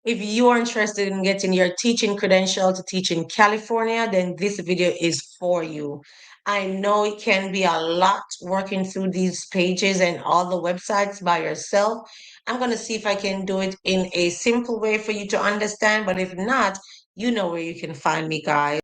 If you are interested in getting your teaching credential to teach in California, then this video is for you. I know it can be a lot working through these pages and all the websites by yourself. I'm going to see if I can do it in a simple way for you to understand, but if not, you know where you can find me, guys.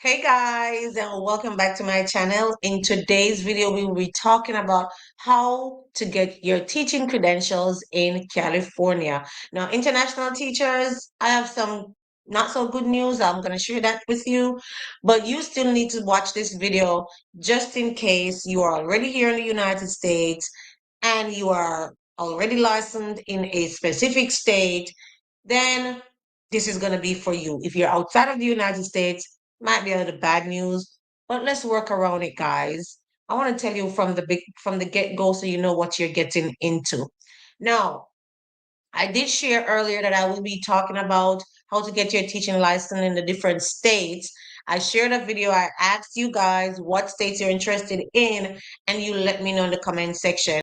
Hey guys, and welcome back to my channel. In today's video, we will be talking about how to get your teaching credentials in California. Now, international teachers, I have some not so good news. I'm going to share that with you, but you still need to watch this video just in case you are already here in the United States and you are already licensed in a specific state, then this is going to be for you. If you're outside of the United States, might be a little bad news, but let's work around it, guys. I want to tell you from the get-go so you know what you're getting into. Now, I did share earlier that I will be talking about how to get your teaching license in the different states. I shared a video. I asked you guys what states you're interested in, and you let me know in the comment section.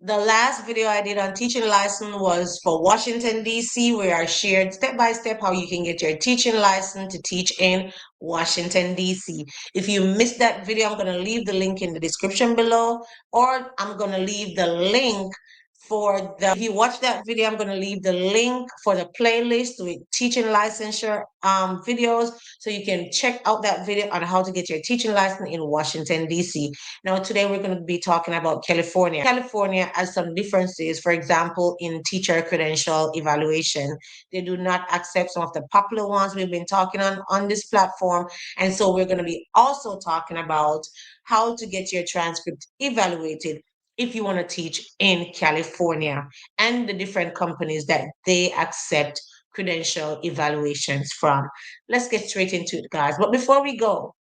The last video I did on teaching license was for Washington, D.C., where I shared step by step how you can get your teaching license to teach in Washington, D.C. If you missed that video, I'm going to leave the link in the description below, or I'm going to leave the link if you watch that video, I'm going to leave the link for the playlist with teaching licensure videos so you can check out that video on how to get your teaching license in Washington, D.C. Now, today we're going to be talking about California. California has some differences, for example, in teacher credential evaluation. They do not accept some of the popular ones we've been talking on this platform. And so we're going to be also talking about how to get your transcript evaluated if you want to teach in California and the different companies that they accept credential evaluations from. Let's get straight into it, guys. But before we go,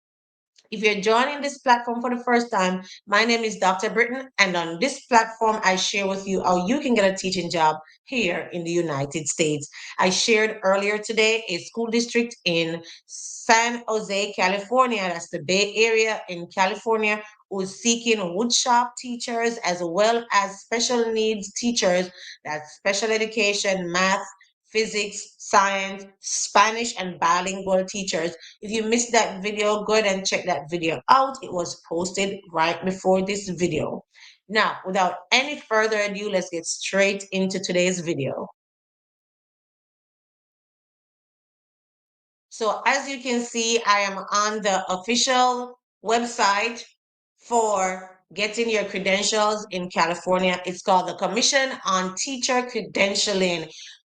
if you're joining this platform for the first time, my name is Dr. Britton, and on this platform, I share with you how you can get a teaching job here in the United States. I shared earlier today a school district in San Jose, California, that's the Bay Area in California, who's seeking woodshop teachers as well as special needs teachers, that's special education, math, physics, science, Spanish, and bilingual teachers. If you missed that video, go ahead and check that video out. It was posted right before this video. Now, without any further ado, let's get straight into today's video. So as you can see, I am on the official website for getting your credentials in California. It's called the Commission on Teacher Credentialing.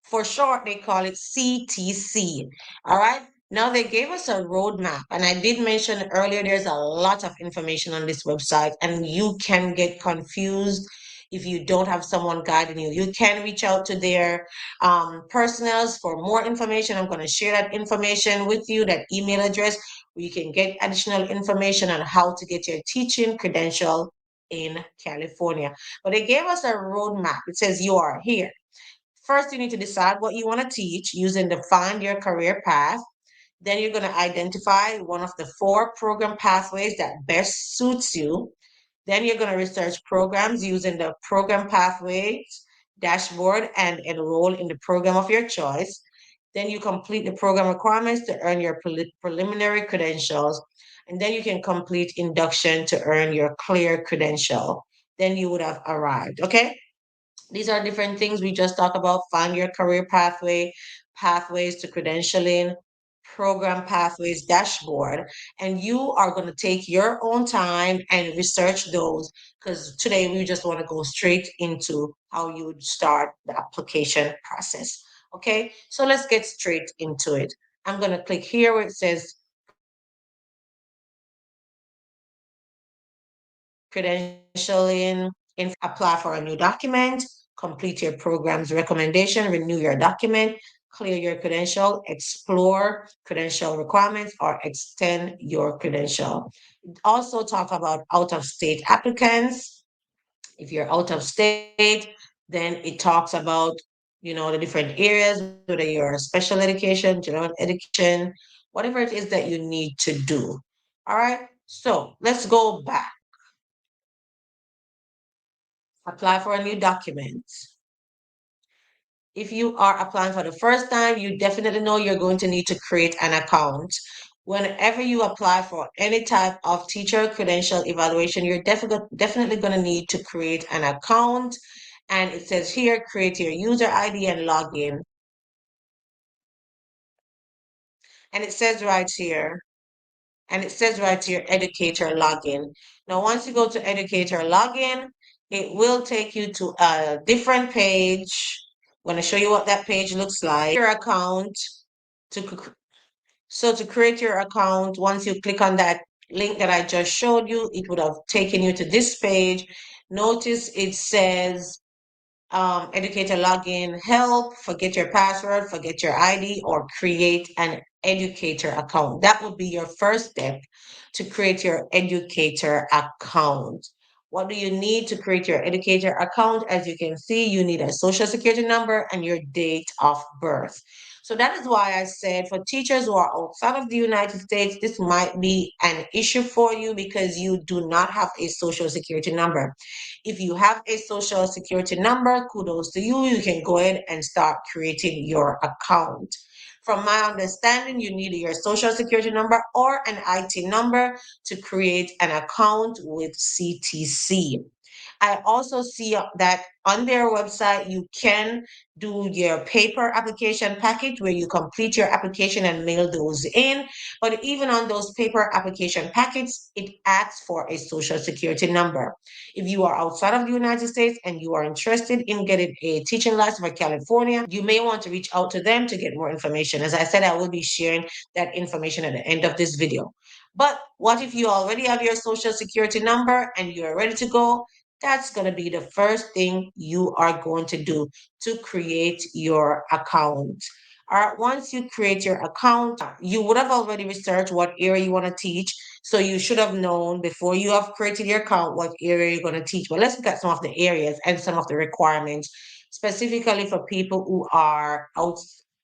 For short, they call it CTC. All right. Now they gave us a roadmap, and I did mention earlier there's a lot of information on this website, and you can get confused if you don't have someone guiding you. You can reach out to their personnels for more information. I'm going to share that information with you, that email address, where you can get additional information on how to get your teaching credential in California. But they gave us a roadmap. It says you are here. First, you need to decide what you want to teach using the Find Your Career Path. Then you're going to identify one of the 4 program pathways that best suits you. Then you're going to research programs using the program pathways dashboard and enroll in the program of your choice. Then you complete the program requirements to earn your preliminary credentials. And then you can complete induction to earn your clear credential. Then you would have arrived. Okay. These are different things we just talked about. Find your career pathway, pathways to credentialing, program pathways dashboard. And you are going to take your own time and research those, because today we just want to go straight into how you would start the application process. Okay, so let's get straight into it. I'm going to click here where it says credentialing, apply for a new document, complete your program's recommendation, renew your document, clear your credential, explore credential requirements, or extend your credential. Also talk about out-of-state applicants. If you're out of state, then it talks about, the different areas, whether you're special education, general education, whatever it is that you need to do. All right. So let's go back. Apply for a new document. If you are applying for the first time, you definitely know you're going to need to create an account. Whenever you apply for any type of teacher credential evaluation, you're definitely going to need to create an account. And it says here, create your user ID and login. And it says right here, educator login. Now, once you go to educator login, it will take you to a different page. I'm going to show you what that page looks like. Your account to so to create your account, once you click on that link that I just showed you, it would have taken you to this page. Notice it says educator login, help, forget your password, forget your ID, or create an educator account. That would be your first step to create your educator account. What do you need to create your educator account? As you can see, you need a social security number and your date of birth. So that is why I said for teachers who are outside of the United States, this might be an issue for you because you do not have a social security number. If you have a social security number, kudos to you. You can go ahead and start creating your account. From my understanding, you need your social security number or an IT number to create an account with CTC. I also see that on their website, you can do your paper application package where you complete your application and mail those in. But even on those paper application packets, it asks for a social security number. If you are outside of the United States and you are interested in getting a teaching license for California, you may want to reach out to them to get more information. As I said, I will be sharing that information at the end of this video. But what if you already have your social security number and you're ready to go? That's going to be the first thing you are going to do to create your account. All right, once you create your account, you would have already researched what area you want to teach. So you should have known before you have created your account what area you're going to teach. But let's look at some of the areas and some of the requirements, specifically for people who are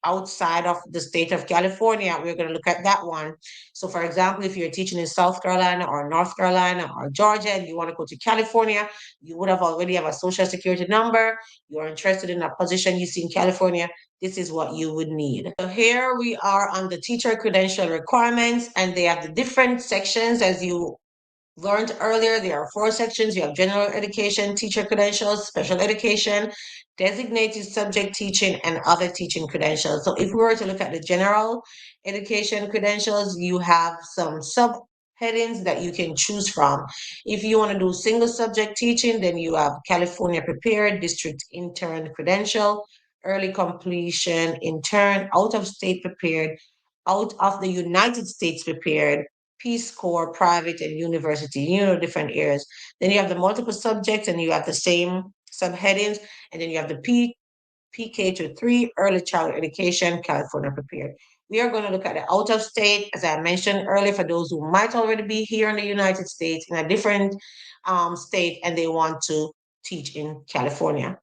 outside of the state of California. We're going to look at that one. So, for example, if you're teaching in South Carolina or North Carolina or Georgia and you want to go to California, you would have already have a social security number. You're interested in a position you see in California. This is what you would need. So here we are on the teacher credential requirements, and they have the different sections as you learned earlier. There are 4 sections. You have general education, teacher credentials, special education, designated subject teaching, and other teaching credentials. So if we were to look at the general education credentials, you have some subheadings that you can choose from. If you want to do single subject teaching, then you have California Prepared, District Intern Credential, Early Completion Intern, Out of State Prepared, Out of the United States Prepared, Peace Corps, private, and university, different areas. Then you have the multiple subjects and you have the same subheadings. And then you have the PK to 3, early childhood education, California Prepared. We are going to look at the out of state, as I mentioned earlier, for those who might already be here in the United States in a different state and they want to teach in California.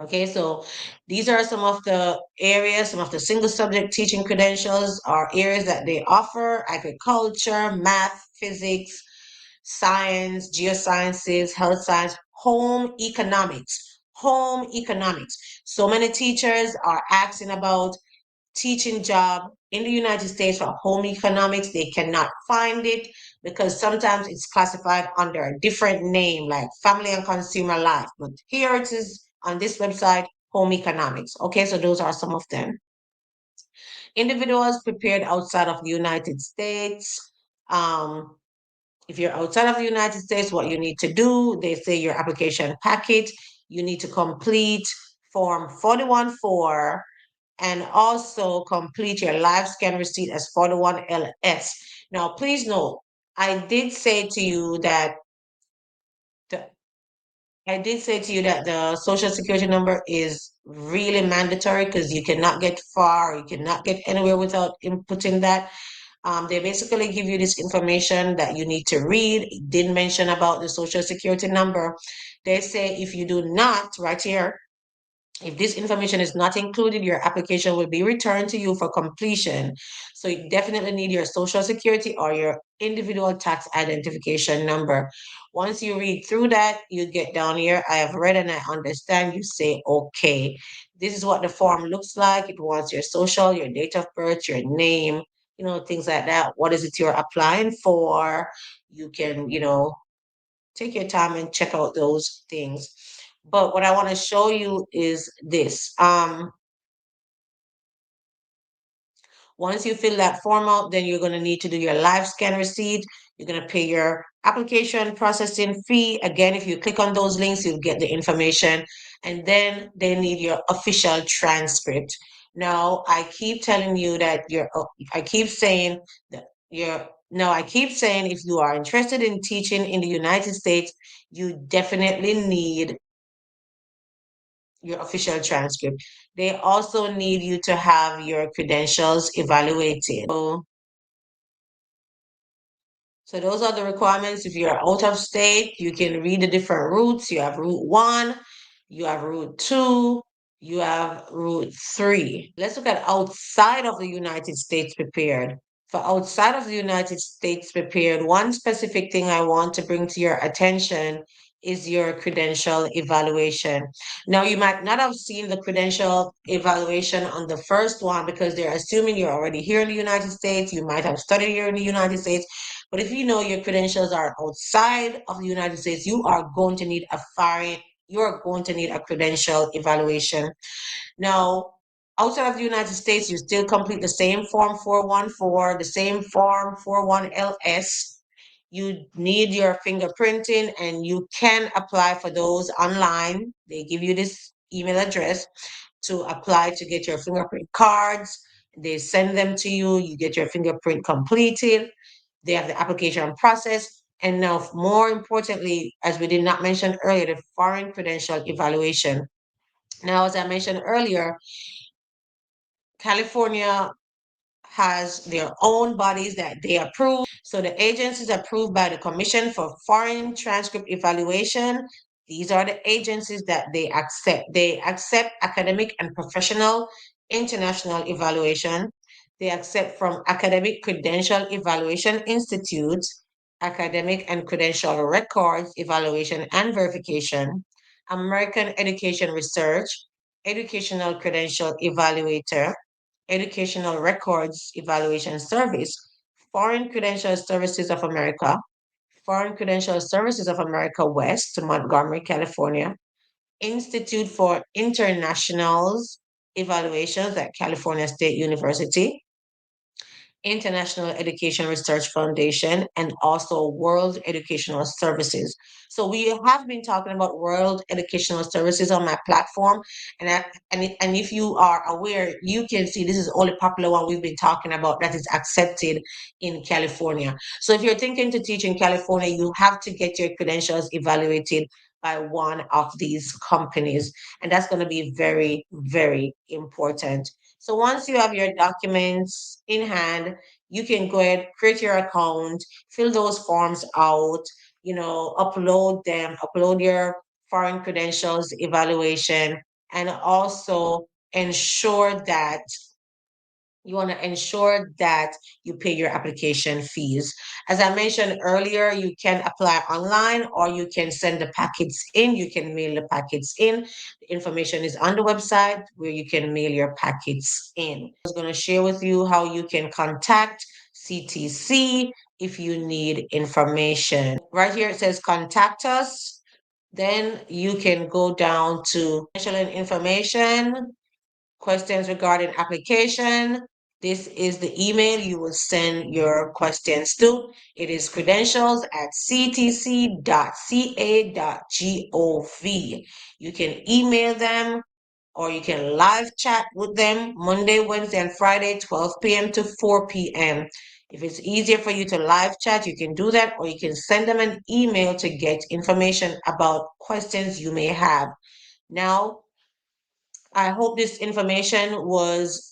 Okay, so these are some of the areas, some of the single subject teaching credentials are areas that they offer: agriculture, math, physics, science, geosciences, health science, home economics. Home economics. So many teachers are asking about teaching job in the United States for home economics. They cannot find it because sometimes it's classified under a different name like family and consumer life. But here it is on this website, home economics. Okay, so those are some of them. Individuals prepared outside of the United States. If you're outside of the United States, what you need to do, they say your application packet, you need to complete form 41-4 and also complete your live scan receipt as 41LS. Now, please note, I did say to you that the the social security number is really mandatory because you cannot get far, you cannot get anywhere without inputting that. They basically give you this information that you need to read. It didn't mention about the social security number. They say if you do not, right here, If this information is not included, your application will be returned to you for completion. So you definitely need your social security or your individual tax identification number. Once you read through that, you get down here. I have read and I understand. You say, okay. This is what the form looks like. It wants your social, your date of birth, your name, things like that. What is it you're applying for? You can, take your time and check out those things. But what I want to show you is this. Once you fill that form out, then you're going to need to do your live scan receipt. You're going to pay your application processing fee. Again, if you click on those links, you'll get the information. And then they need your official transcript. Now, I keep telling you that I keep saying that you're, no, I keep saying if you are interested in teaching in the United States, you definitely need your official transcript. They also need you to have your credentials evaluated. So those are the requirements. If you're out of state, you can read the different routes. You have route one, you have route two, you have route three. Let's look at outside of the United States prepared. For outside of the United States prepared, one specific thing I want to bring to your attention is your credential evaluation. Now, you might not have seen the credential evaluation on the first one because they're assuming you're already here in the United States. You might have studied here in the United States. But if you know your credentials are outside of the United States, you are going to need a credential evaluation. Now, outside of the United States, you still complete the same form 414, the same form 41LS. You need your fingerprinting and you can apply for those online. They give you this email address to apply to get your fingerprint cards. They send them to you. You get your fingerprint completed. They have the application process. And now, more importantly, as we did not mention earlier, the foreign credential evaluation. Now, as I mentioned earlier, California has their own bodies that they approve. So the agencies approved by the Commission for Foreign Transcript Evaluation. These are the agencies that they accept. They accept academic and professional international evaluation. They accept from Academic Credential Evaluation Institute, Academic and Credential Records Evaluation and Verification, American Education Research, Educational Credential Evaluator, Educational Records Evaluation Service, Foreign Credential Services of America, Foreign Credential Services of America West, Montgomery, California, Institute for Internationals Evaluations at California State University, International Education Research Foundation, and also World Educational Services. So we have been talking about World Educational Services on my platform, and if you are aware, you can see this is the only popular one we've been talking about that is accepted in California. So if you're thinking to teach in California, you have to get your credentials evaluated by one of these companies, and that's going to be very, very important. So once you have your documents in hand, you can go ahead, create your account, fill those forms out, upload them, upload your foreign credentials evaluation, and also ensure that you want to ensure that you pay your application fees. As I mentioned earlier, you can apply online or you can send the packets in. You can mail the packets in. The information is on the website where you can mail your packets in. I was going to share with you how you can contact CTC if you need information. Right here it says contact us. Then you can go down to financial information, questions regarding application. This is the email you will send your questions to. It is credentials@ctc.ca.gov. You can email them or you can live chat with them Monday, Wednesday, and Friday, 12 p.m. to 4 p.m. If it's easier for you to live chat, you can do that, or you can send them an email to get information about questions you may have. Now, I hope this information was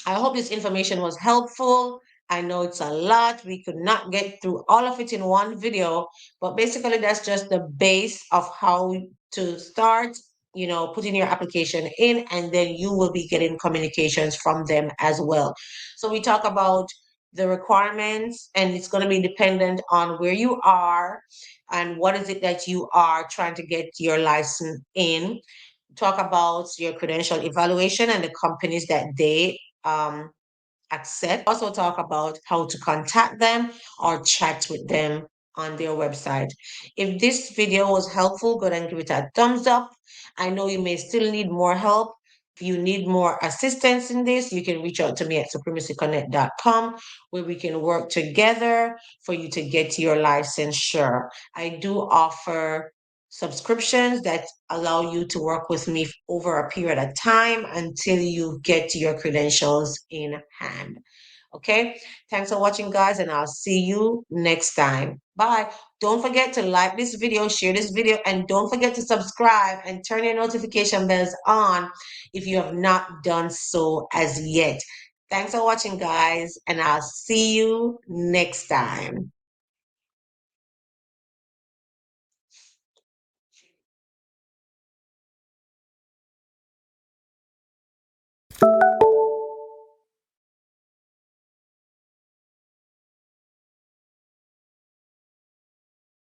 I hope this information was helpful. I know it's a lot. We could not get through all of it in one video, but basically that's just the base of how to start, putting your application in, and then you will be getting communications from them as well. So we talk about the requirements, and it's going to be dependent on where you are and what is it that you are trying to get your license in. Talk about your credential evaluation and the companies that they accept. Also talk about how to contact them or chat with them on their website. If this video was helpful, go ahead and give it a thumbs up. I know you may still need more help. If you need more assistance in this, you can reach out to me at supremacyconnect.com, where we can work together for you to get your licensure. I do offer subscriptions that allow you to work with me over a period of time until you get your credentials in hand. Okay, thanks for watching, guys, and I'll see you next time. Bye. Don't forget to like this video, share this video, and don't forget to subscribe and turn your notification bells on if you have not done so as yet. Thanks for watching, guys, and I'll see you next time.